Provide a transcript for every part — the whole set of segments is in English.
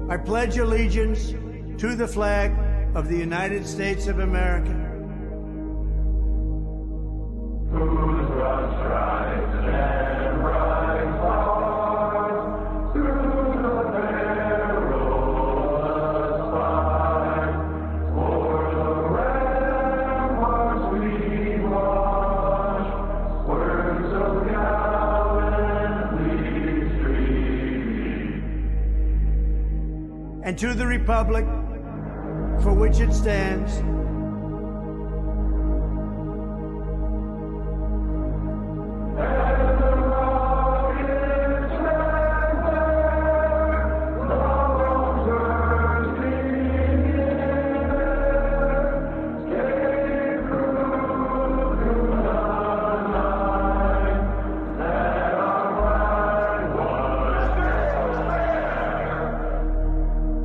I pledge allegiance to the flag of the United States of America. Whose broad stripes and bright stars through the perilous fight, for the ramparts we march, words of gallantly stream. And to the republic for which it stands,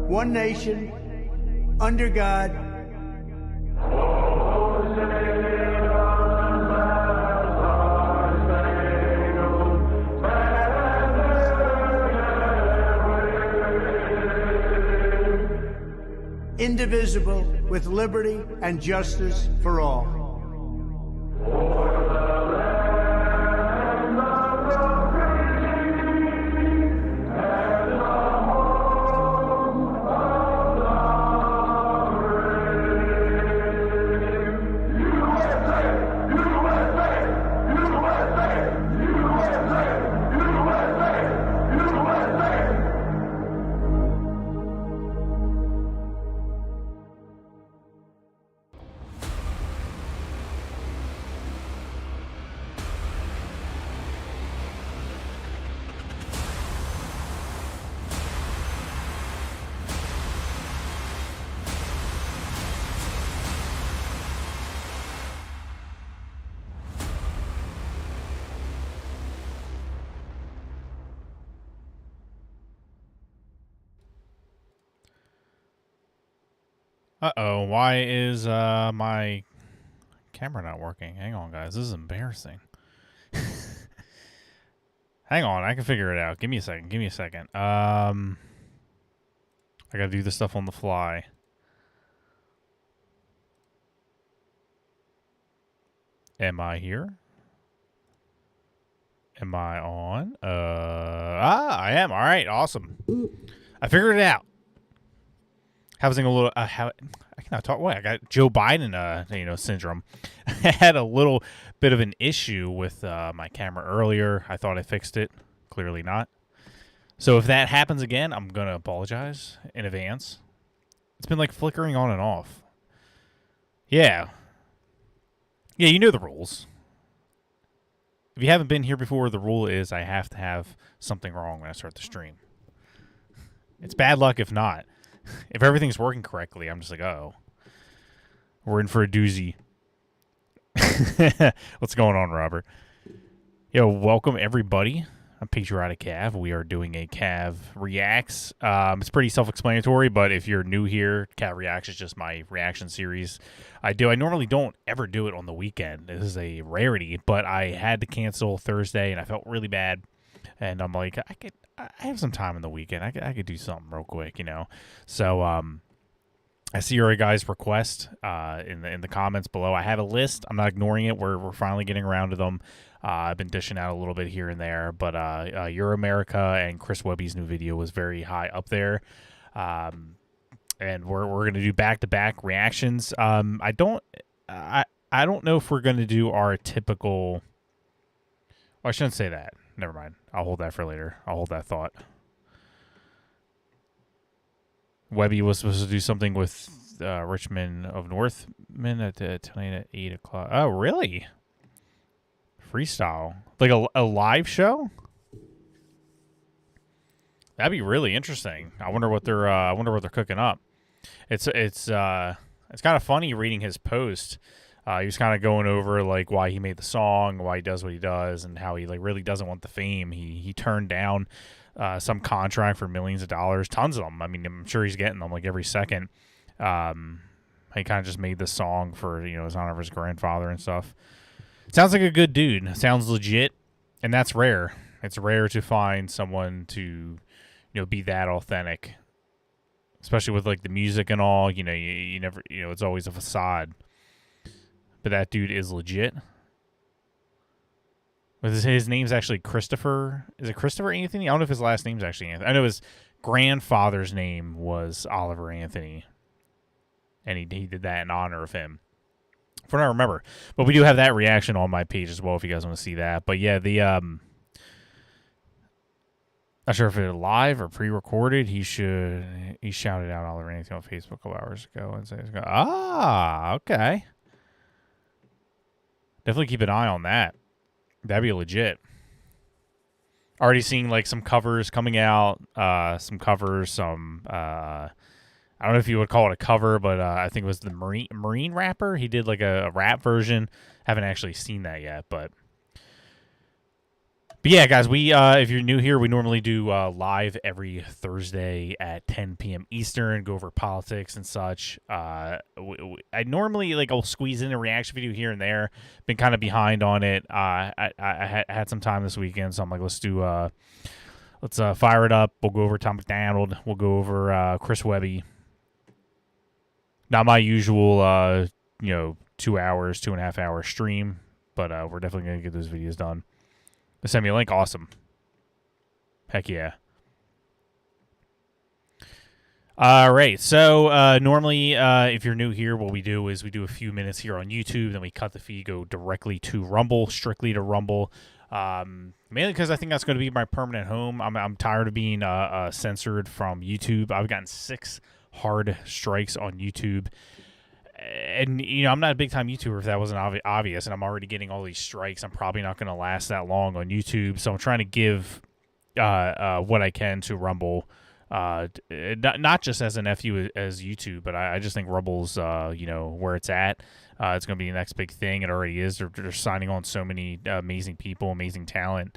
one nation, under God, indivisible, with liberty and justice for all. Uh-oh, why is my camera not working? Hang on, guys. This is embarrassing. Hang on, I can figure it out. Give me a second. I gotta do this stuff on the fly. Am I here? Am I on? I am. All right, awesome. I figured it out. Having a little, I cannot talk. What? I got Joe Biden, syndrome. I had a little bit of an issue with my camera earlier. I thought I fixed it. Clearly not. So if that happens again, I'm gonna apologize in advance. It's been like flickering on and off. Yeah. Yeah, you know the rules. If you haven't been here before, the rule is I have to have something wrong when I start the stream. It's bad luck if not. If everything's working correctly, I'm just like, oh, we're in for a doozy. What's going on, Robert? Yo, welcome everybody. I'm Patriotic CAV. We are doing a CAV Reacts. It's pretty self-explanatory, but if you're new here, CAV Reacts is just my reaction series. I normally don't ever do it on the weekend. This is a rarity, but I had to cancel Thursday, and I felt really bad. And I'm like, I have some time in the weekend. I could do something real quick, So I see your guys' request in the comments below. I have a list. I'm not ignoring it. We're finally getting around to them. I've been dishing out a little bit here and there, but Your America and Chris Webby's new video was very high up there. And we're gonna do back-to-back reactions. I don't know if we're gonna do our typical. Well, I shouldn't say that. Never mind. I'll hold that for later. I'll hold that thought. Webby was supposed to do something with Richmond of Northman tonight at 8 o'clock. Oh, really? Freestyle. Like a live show? That'd be really interesting. I wonder what they're cooking up. It's kind of funny reading his post. He was kind of going over like why he made the song, why he does what he does, and how he like really doesn't want the fame. He turned down some contract for millions of dollars, tons of them. I mean, I'm sure he's getting them like every second. He kind of just made this song for his honor of his grandfather and stuff. Sounds like a good dude. Sounds legit, and that's rare. It's rare to find someone to be that authentic especially with like the music and all. You know, you never, you know, it's always a facade. But that dude is legit. His name's actually Christopher. Is it Christopher Anthony? I don't know if his last name's actually Anthony. I know his grandfather's name was Oliver Anthony, and he did that in honor of him. From what I remember. But we do have that reaction on my page as well if you guys want to see that. But yeah, the not sure if it's live or pre-recorded. He shouted out Oliver Anthony on Facebook a couple hours ago and said, okay. Definitely keep an eye on that. That'd be legit. Already seeing like some covers coming out. I don't know if you would call it a cover, but I think it was the Marine rapper. He did like a rap version. Haven't actually seen that yet, but yeah, guys, we if you're new here, we normally do live every Thursday at 10 p.m. Eastern, go over politics and such. I normally I'll squeeze in a reaction video here and there. Been kind of behind on it. I had some time this weekend, so I'm like, let's fire it up. We'll go over Tom MacDonald. We'll go over Chris Webby. Not my usual 2.5 hour stream, but we're definitely gonna get those videos done. Send me a link. Awesome. Heck yeah. All right. So normally, if you're new here, what we do is we do a few minutes here on YouTube, then we cut the feed, go directly to Rumble, strictly to Rumble. Mainly because I think that's going to be my permanent home. I'm tired of being censored from YouTube. I've gotten 6 hard strikes on YouTube. And, I'm not a big-time YouTuber if that wasn't obvious, and I'm already getting all these strikes. I'm probably not going to last that long on YouTube, so I'm trying to give what I can to Rumble, not just as an FU as YouTube, but I just think Rumble's, where it's at. It's going to be the next big thing. It already is. They're signing on so many amazing people, amazing talent.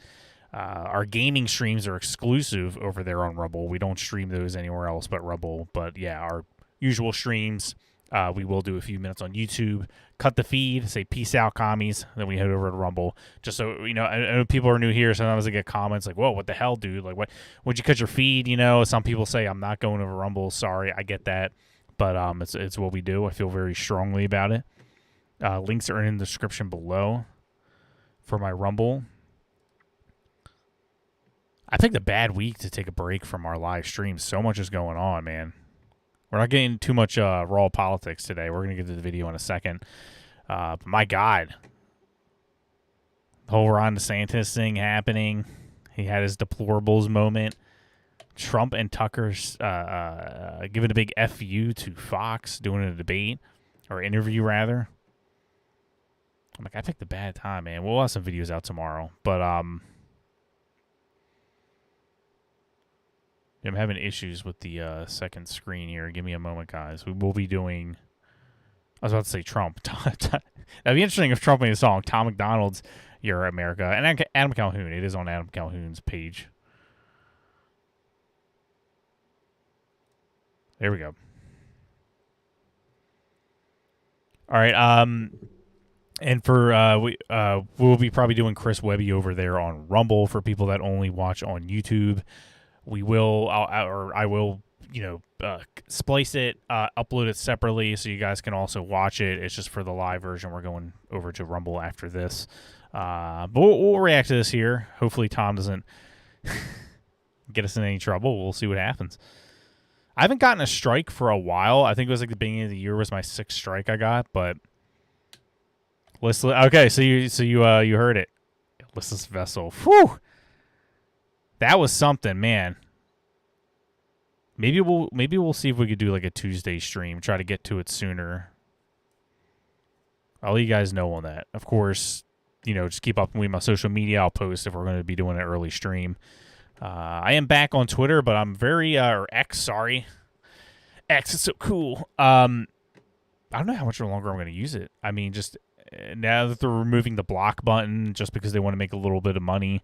Our gaming streams are exclusive over there on Rumble. We don't stream those anywhere else but Rumble. But, yeah, our usual streams... we will do a few minutes on YouTube, cut the feed, say peace out, commies. Then we head over to Rumble. Just so, I know people are new here. Sometimes I get comments like, whoa, what the hell, dude? Like, would you cut your feed? Some people say I'm not going over Rumble. Sorry, I get that. But it's what we do. I feel very strongly about it. Links are in the description below for my Rumble. I picked a bad week to take a break from our live streams. So much is going on, man. We're not getting too much raw politics today. We're going to get to the video in a second. But my God. The whole Ron DeSantis thing happening. He had his deplorables moment. Trump and Tucker's giving a big FU to Fox, doing a debate, or interview, rather. I'm like, I picked a bad time, man. We'll have some videos out tomorrow. But, I'm having issues with the second screen here. Give me a moment, guys. We will be doing... I was about to say Trump. That'd be interesting if Trump made a song. Tom MacDonald's You're America. And Adam Calhoun. It is on Adam Calhoun's page. There we go. All right. And for... we'll be probably doing Chris Webby over there on Rumble for people that only watch on YouTube. We will, I will, splice it, upload it separately so you guys can also watch it. It's just for the live version. We're going over to Rumble after this. But we'll react to this here. Hopefully Tom doesn't get us in any trouble. We'll see what happens. I haven't gotten a strike for a while. I think it was like the beginning of the year was my 6th strike I got, but okay, so you heard it. Listless Vessel. Whew. That was something, man. Maybe we'll see if we could do like a Tuesday stream. Try to get to it sooner. I'll let you guys know on that. Of course, just keep up with my social media. I'll post if we're going to be doing an early stream. I am back on Twitter, but I'm or X, sorry. X is so cool. I don't know how much longer I'm going to use it. I mean, just now that they're removing the block button just because they want to make a little bit of money.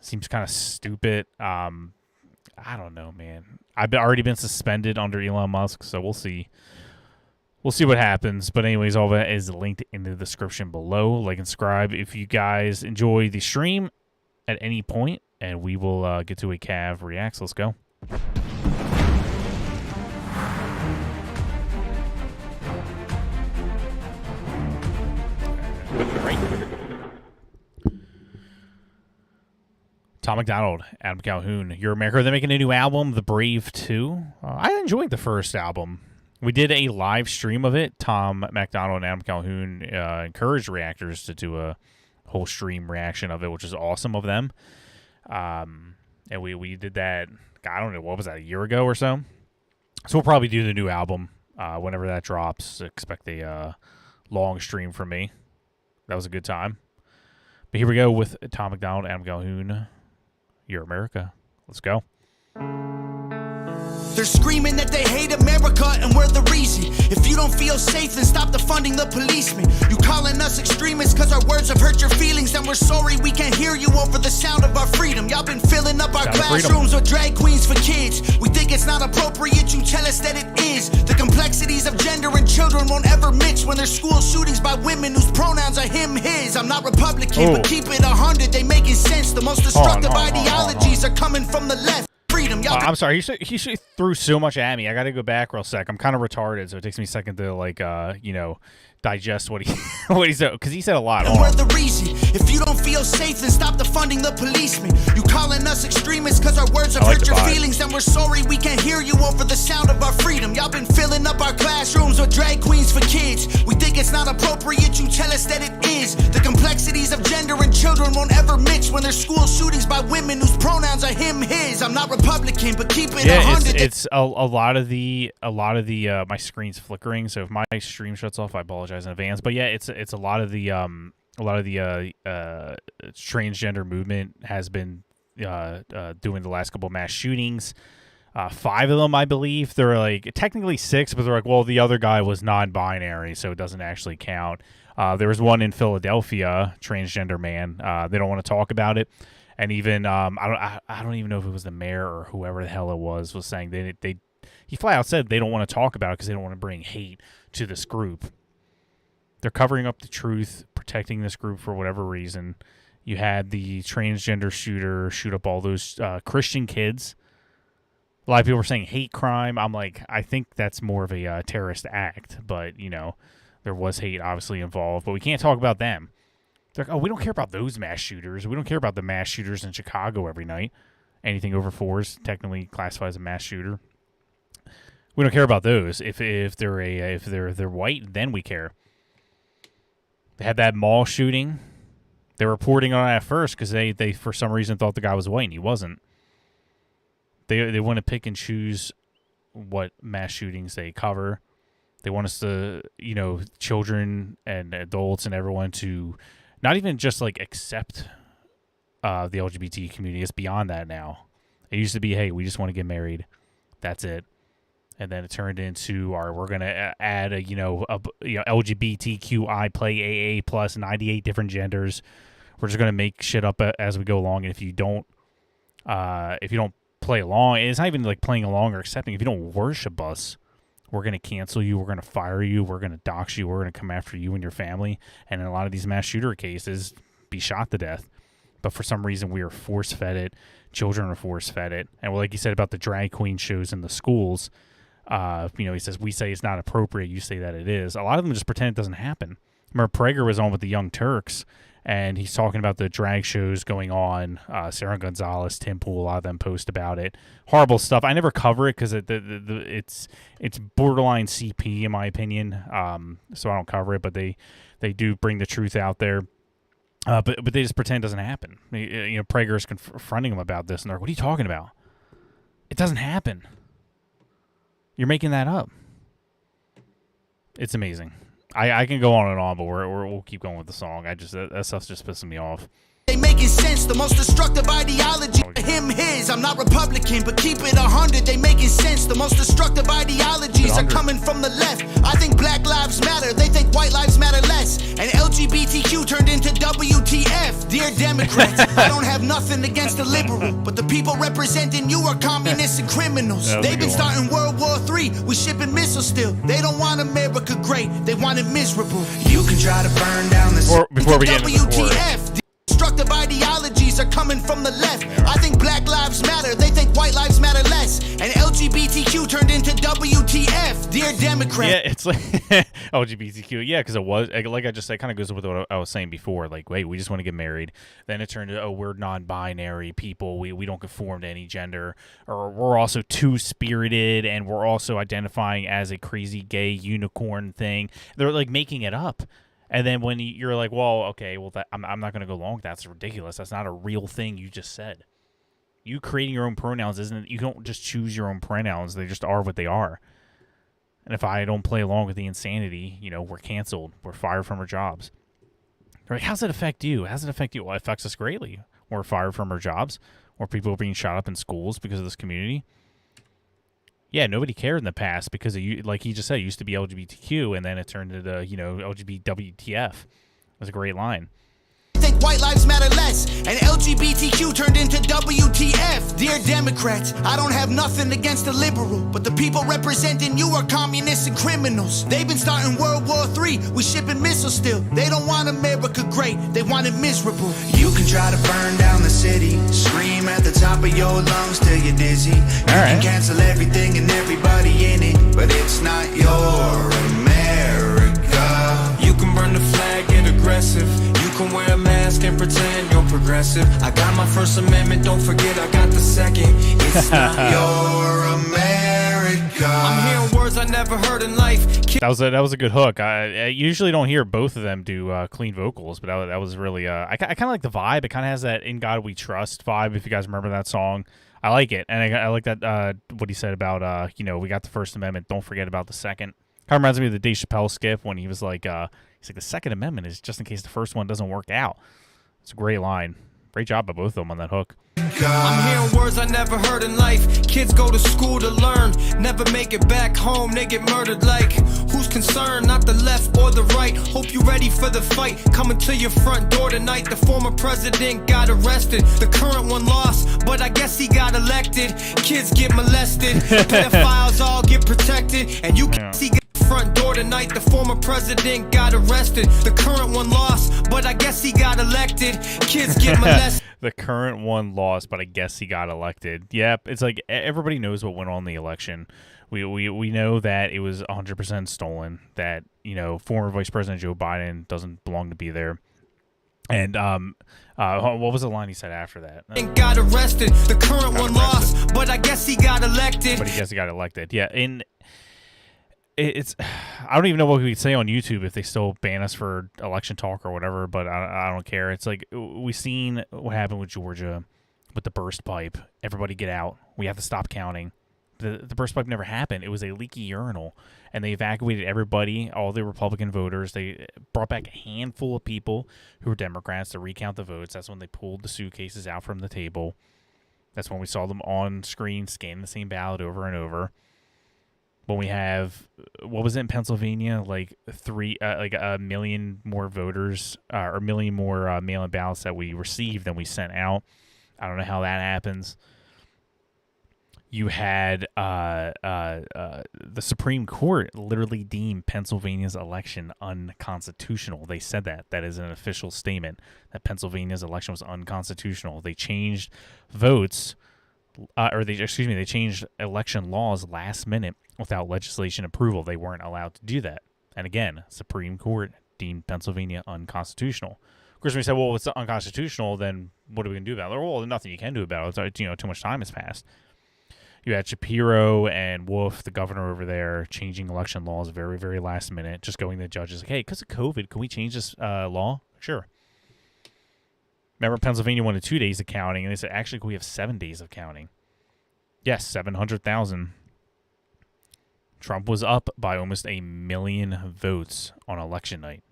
Seems kind of stupid. I don't know, man. I've already been suspended under Elon Musk, so we'll see. We'll see what happens. But anyways, all that is linked in the description below. Like and subscribe if you guys enjoy the stream at any point, and we will get to a CAV Reacts. Let's go. Tom MacDonald, Adam Calhoun, Your America. They're making a new album, The Brave 2. I enjoyed the first album. We did a live stream of it. Tom MacDonald and Adam Calhoun encouraged reactors to do a whole stream reaction of it, which is awesome of them. And we did that, I don't know, what was that, a year ago or so? So we'll probably do the new album whenever that drops. Expect a long stream from me. That was a good time. But here we go with Tom MacDonald, Adam Calhoun, Your America. Let's go. They're screaming that they hate America and we're the reason. If you don't feel safe, then stop defunding the policemen. You calling us extremists cause our words have hurt your feelings, and we're sorry we can't hear you over the sound of our freedom. Y'all been filling up our classrooms with drag queens for kids. We think it's not appropriate, you tell us that it is. The complexities of gender and children won't ever mix when there's school shootings by women whose pronouns are him, his. I'm not Republican, but keep it 100, they making sense. The most destructive ideologies are coming from the left. I'm sorry. He threw so much at me. I got to go back real sec. I'm kind of retarded, so it takes me a second to digest what he said, because he said a lot. We're the reason. If you don't feel safe, then stop defunding the policemen. You calling us extremists because our words have hurt your feelings, and we're sorry we can't hear you over the sound of our freedom. Y'all been filling up our classrooms with drag queens for kids. We think it's not appropriate, you tell us that it is. The complexities of gender and children won't ever mix when there's school shootings by women whose pronouns are him, his. I'm not Republican, but keep it 100. It's a lot of the my screen's flickering, so if my stream shuts off, I apologize in advance. But yeah, it's a lot of the transgender movement has been doing the last couple of mass shootings. 5 of them, I believe. They're like technically 6, but they're like, well, the other guy was non-binary, so it doesn't actually count. There was one in Philadelphia, transgender man. They don't want to talk about it, and even I don't even know if it was the mayor or whoever the hell it was saying he flat out said they don't want to talk about it because they don't want to bring hate to this group. They're covering up the truth, protecting this group for whatever reason. You had the transgender shooter shoot up all those Christian kids. A lot of people were saying hate crime. I'm like, I think that's more of a terrorist act. But, there was hate obviously involved. But we can't talk about them. They're like, oh, we don't care about those mass shooters. We don't care about the mass shooters in Chicago every night. Anything over 4 is technically classified as a mass shooter. We don't care about those. If they're white, then we care. They had that mall shooting. They were reporting on it at first because they for some reason thought the guy was white and he wasn't. They want to pick and choose what mass shootings they cover. They want us to, children and adults and everyone to not even just like accept the LGBT community. It's beyond that now. It used to be, hey, we just want to get married. That's it. And then it turned into, we're going to add LGBTQI play AA plus 98 different genders. We're just going to make shit up as we go along. And if you don't play along, it's not even like playing along or accepting. If you don't worship us, we're going to cancel you. We're going to fire you. We're going to dox you. We're going to come after you and your family. And in a lot of these mass shooter cases, be shot to death. But for some reason, we are force-fed it. Children are force-fed it. And like you said about the drag queen shows in the schools, he says, we say it's not appropriate. You say that it is. A lot of them just pretend it doesn't happen. Remember, Prager was on with the Young Turks, and he's talking about the drag shows going on. Sarah Gonzalez, Tim Pool, a lot of them post about it. Horrible stuff. I never cover it because it's borderline CP in my opinion. So I don't cover it, but they do bring the truth out there. But they just pretend it doesn't happen. Prager is confronting them about this, and they're like, "What are you talking about? It doesn't happen. You're making that up." It's amazing. I can go on and on, but we'll keep going with the song. That stuff's just pissing me off. They making sense. The most destructive ideology, him, his. I'm not Republican, but keep it 100. They making sense. The most destructive ideologies are coming from the left. I think Black Lives Matter. They think white lives matter less. And LGBTQ turned into WTF. Dear Democrats, I don't have nothing against the liberal, but the people representing you are communists and criminals. They've been starting World War III. We shipping missiles still. They don't want America great. They want it miserable. You can try to burn down the before we get into the WTF. Destructive ideologies are coming from the left. I think Black Lives Matter. They think white lives matter less. And LGBTQ turned into WTF. Dear Dear Democrats. Yeah, it's like LGBTQ. Yeah, because it was like I just said, kind of goes with what I was saying before. Like, wait, we just want to get married. Then it turned to, oh, we're non-binary people. We don't conform to any gender, or we're also two-spirited, and we're also identifying as a crazy gay unicorn thing. They're like making it up. And then when you're like, well, okay, well, I'm not going to go along with that. That's ridiculous. That's not a real thing you just said. You creating your own pronouns isn't. You don't just choose your own pronouns. They just are what they are. And if I don't play along with the insanity, we're canceled. We're fired from our jobs. They're like, how's it affect you? How does it affect you? Well, it affects us greatly. We're fired from our jobs. Or people are being shot up in schools because of this community. Yeah, nobody cared in the past because, like he just said, it used to be LGBTQ, and then it turned into, LGBTWTF. It was a great line. Think white lives matter less, and LGBTQ turned into WTF. Dear Democrats, I don't have nothing against the liberal, but the people representing you are communists and criminals. They've been starting World War III. We shipping missiles still. They don't want America great. They want it miserable. You can try to burn down the city, scream at the top of your lungs till you're dizzy. You can cancel everything and everybody in it, but it's not your America. You can burn the flag, get aggressive. You can wear a mask and pretend you're progressive. I got my First Amendment, don't forget I got the second. It's not your America. I'm hearing words I never heard in life. That was a good hook. I usually don't hear both of them do clean vocals, but that was really I kind of like the vibe. It kind of has that "In God We Trust" vibe. If you guys remember that song, I like it, and I like that what he said about we got the First Amendment, don't forget about the second. Kind of reminds me of the Dave Chappelle skit when he was like he's like, the Second Amendment is just in case the first one doesn't work out. It's a great line. Great job by both of them on that hook. I'm hearing words I never heard in life. Kids go to school to learn, never make it back home, they get murdered. Like, who's concerned? Not the left or the right. Hope you ready for the fight. Coming to your front door tonight. The former president got arrested. The current one lost, but I guess he got elected. Kids get molested. Pedophiles all get protected. And you can see front door tonight. The former president got arrested. The current one lost, but I guess he got elected. Kids get molested. The current one lost, but I guess he got elected. Yep, it's like everybody knows what went on in the election. We know that it was 100% stolen. That former Vice President Joe Biden doesn't belong to be there. And what was the line he said after that? Got arrested. The current one lost, but I guess he got elected. But I guess he got elected. Yeah, it's I don't even know what we could say on YouTube if they still ban us for election talk or whatever, but I don't care. It's like we've seen what happened with Georgia with the burst pipe. Everybody get out. We have to stop counting. The burst pipe never happened. It was a leaky urinal, and they evacuated everybody, all the Republican voters. They brought back a handful of people who were Democrats to recount the votes. That's when they pulled the suitcases out from the table. That's when we saw them on screen scanning the same ballot over and over. When we have, what was it in Pennsylvania, like a million more voters, or a million more mail-in ballots that we received than we sent out. I don't know how that happens. You had the Supreme Court literally deemed Pennsylvania's election unconstitutional. They said that. That is an official statement, that Pennsylvania's election was unconstitutional. They changed votes, they changed election laws last minute without legislation approval. They weren't allowed to do that. And again, Supreme Court deemed Pennsylvania unconstitutional. Of course, when we said, well, it's unconstitutional, then what are we going to do about it? Well, there's nothing you can do about it. Too much time has passed. You had Shapiro and Wolf, the governor over there, changing election laws very, very last minute, just going to the judges like, hey, because of COVID, can we change this law? Sure. Remember, Pennsylvania wanted 2 days of counting, and they said, actually, we have 7 days of counting. Yes, 700,000. Trump was up by almost 1 million votes on election night.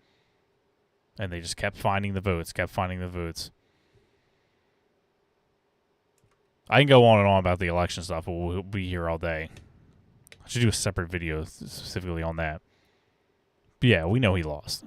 And they just kept finding the votes, I can go on and on about the election stuff, but we'll be here all day. I should do a separate video specifically on that. But yeah, we know he lost.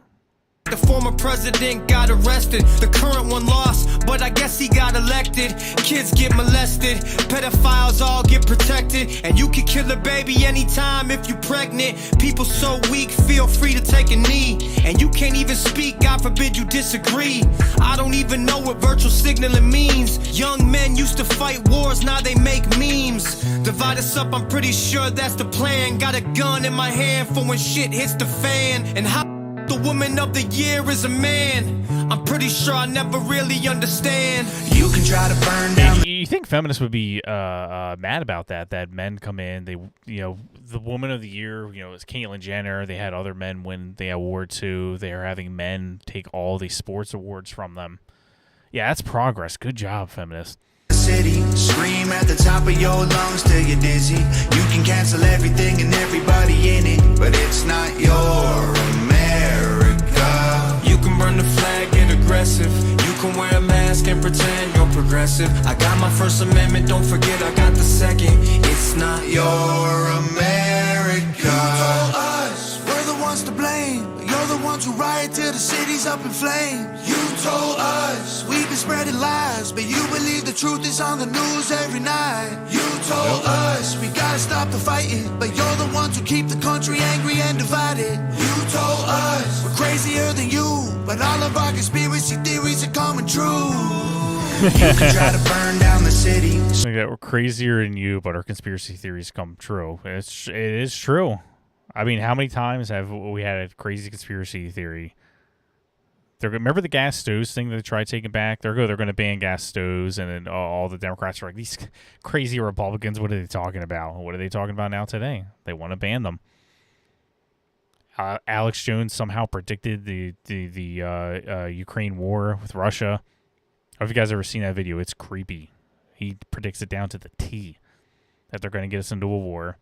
the former president got arrested. The current one lost, but I guess he got elected. Kids get molested, pedophiles all get protected. And you can kill a baby anytime if you pregnant. People so weak, feel free to take a knee. And you can't even speak, God forbid you disagree. I don't even know what virtual signaling means. Young men used to fight wars, now they make memes. Divide us up, I'm pretty sure that's the plan. Got a gun in my hand for when shit hits the fan. And how the woman of the year is a man, I'm pretty sure I never really understand. You can try to burn down. You think feminists would be mad about that men come in, they, the woman of the year, it's Caitlyn Jenner. They had other men win the award too. They are having men take all these sports awards from them. Yeah, that's progress. Good job, feminists. City, scream at the top of your lungs till you're dizzy. You can cancel everything and everybody in it, but it's not your America. You can burn the flag, get aggressive. You can wear a mask and pretend you're progressive. I got my First Amendment, don't forget I got the second. It's not Your America. You told us we're the ones to blame, but you're the ones who riot till the city's up in flames. You told us we've been spreading lies, but you believe the truth is on the news every night. You told us we gotta stop the fighting, but you're the ones who keep the country angry and divided. You told us we're crazier than you, but all of our conspiracy theories are coming true. You can try to burn down the city. Like that, we're crazier than you, but our conspiracy theories come true. It is true. I mean, how many times have we had a crazy conspiracy theory? Remember the gas stoves thing that they tried taking back? They're going to ban gas stoves, and then all the Democrats are like, these crazy Republicans, what are they talking about? What are they talking about now today? They want to ban them. Alex Jones somehow predicted the Ukraine war with Russia. I don't know if you guys ever seen that video. It's creepy. He predicts it down to the T that they're going to get us into a war.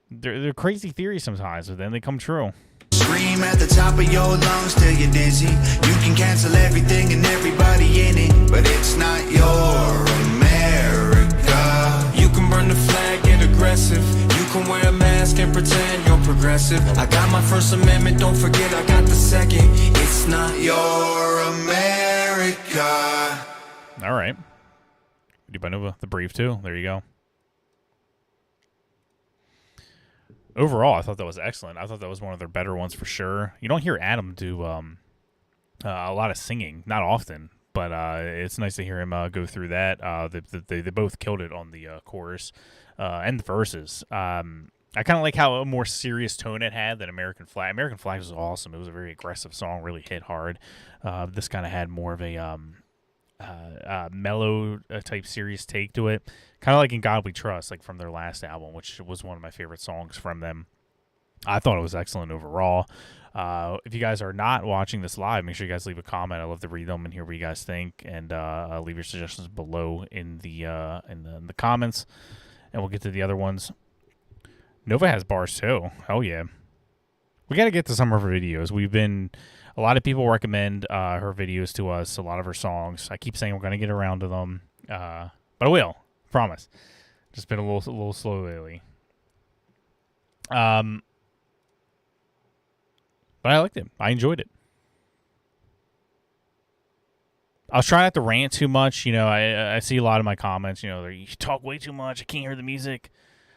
They're crazy theories sometimes, but then they come true. Scream at the top of your lungs till you're dizzy. You can cancel everything and everybody in it, but it's not your America. You can burn the flag, get aggressive. You can wear a mask and pretend you're progressive. I got my First Amendment, don't forget I got the second. It's not Your America. All right. Nova, the brief too. There you go. Overall, I thought that was excellent. I thought that was one of their better ones for sure. You don't hear Adam do a lot of singing, not often, but it's nice to hear him go through that. They both killed it on the chorus and the verses. I kind of like how a more serious tone it had than American Flag. American Flag was awesome. It was a very aggressive song, really hit hard. This kind of had more of a mellow type serious take to it, kind of like In God We Trust, like from their last album, which was one of my favorite songs from them. I thought it was excellent overall. If you guys are not watching this live, make sure you guys leave a comment. I love to read them and hear what you guys think, and leave your suggestions below in the comments, and we'll get to the other ones. Nova has bars too. Oh yeah, we got to get to some of her videos. A lot of people recommend her videos to us, a lot of her songs. I keep saying we're going to get around to them, but I will, promise. Just been a little slow lately. But I liked it. I enjoyed it. I was trying not to rant too much. I see a lot of my comments, you talk way too much. I can't hear the music.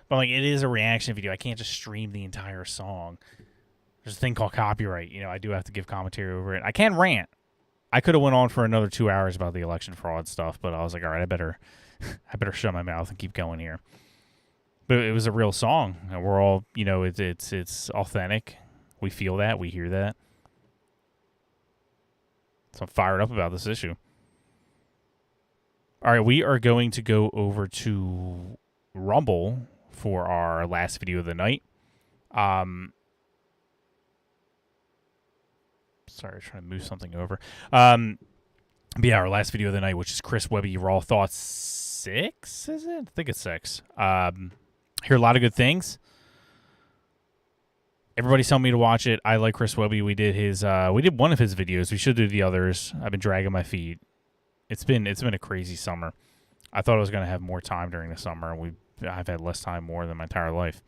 But like, it is a reaction video. I can't just stream the entire song. There's a thing called copyright. I do have to give commentary over it. I can rant. I could have went on for another 2 hours about the election fraud stuff, but I was like, all right, I better shut my mouth and keep going here. But it was a real song, and we're all, it's authentic. We feel that. We hear that. So I'm fired up about this issue. All right, we are going to go over to Rumble for our last video of the night. Sorry, trying to move something over. But yeah, our last video of the night, which is Chris Webby Raw Thoughts 6, is it? I think it's 6. Hear a lot of good things. Everybody's telling me to watch it. I like Chris Webby. We did one of his videos. We should do the others. I've been dragging my feet. It's been a crazy summer. I thought I was going to have more time during the summer, and I've had less time more than my entire life.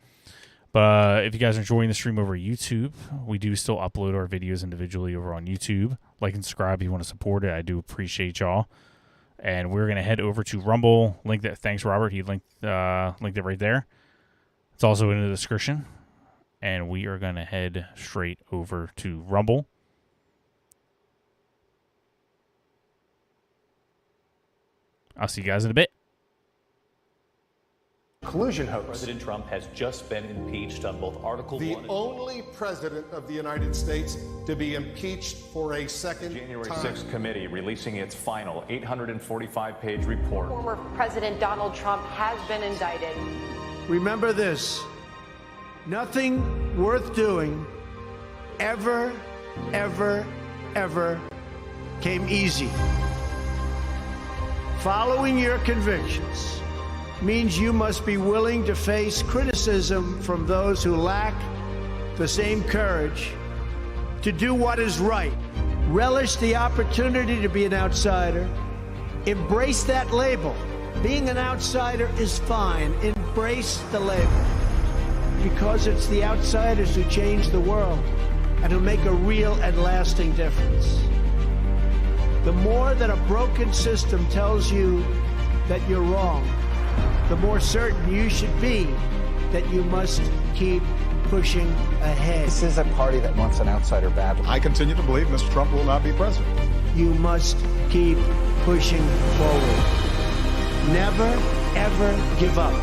But if you guys are enjoying the stream over YouTube, we do still upload our videos individually over on YouTube. Like and subscribe if you want to support it. I do appreciate y'all. And we're going to head over to Rumble. Link that. Thanks, Robert. He linked it right there. It's also in the description. And we are going to head straight over to Rumble. I'll see you guys in a bit. Collusion hoax. President Trump has just been impeached on both Article 1 and The only president of the United States to be impeached for a second January time. 6th committee releasing its final 845-page report. Former President Donald Trump has been indicted. Remember this: nothing worth doing ever came easy. Following your convictions means you must be willing to face criticism from those who lack the same courage to do what is right. Relish the opportunity to be an outsider. Embrace that label. Being an outsider is fine. Embrace the label. Because it's the outsiders who change the world and who make a real and lasting difference. The more that a broken system tells you that you're wrong, the more certain you should be that you must keep pushing ahead. This is a party that wants an outsider badly. I continue to believe Mr. Trump will not be president. You must keep pushing forward. Never, ever give up.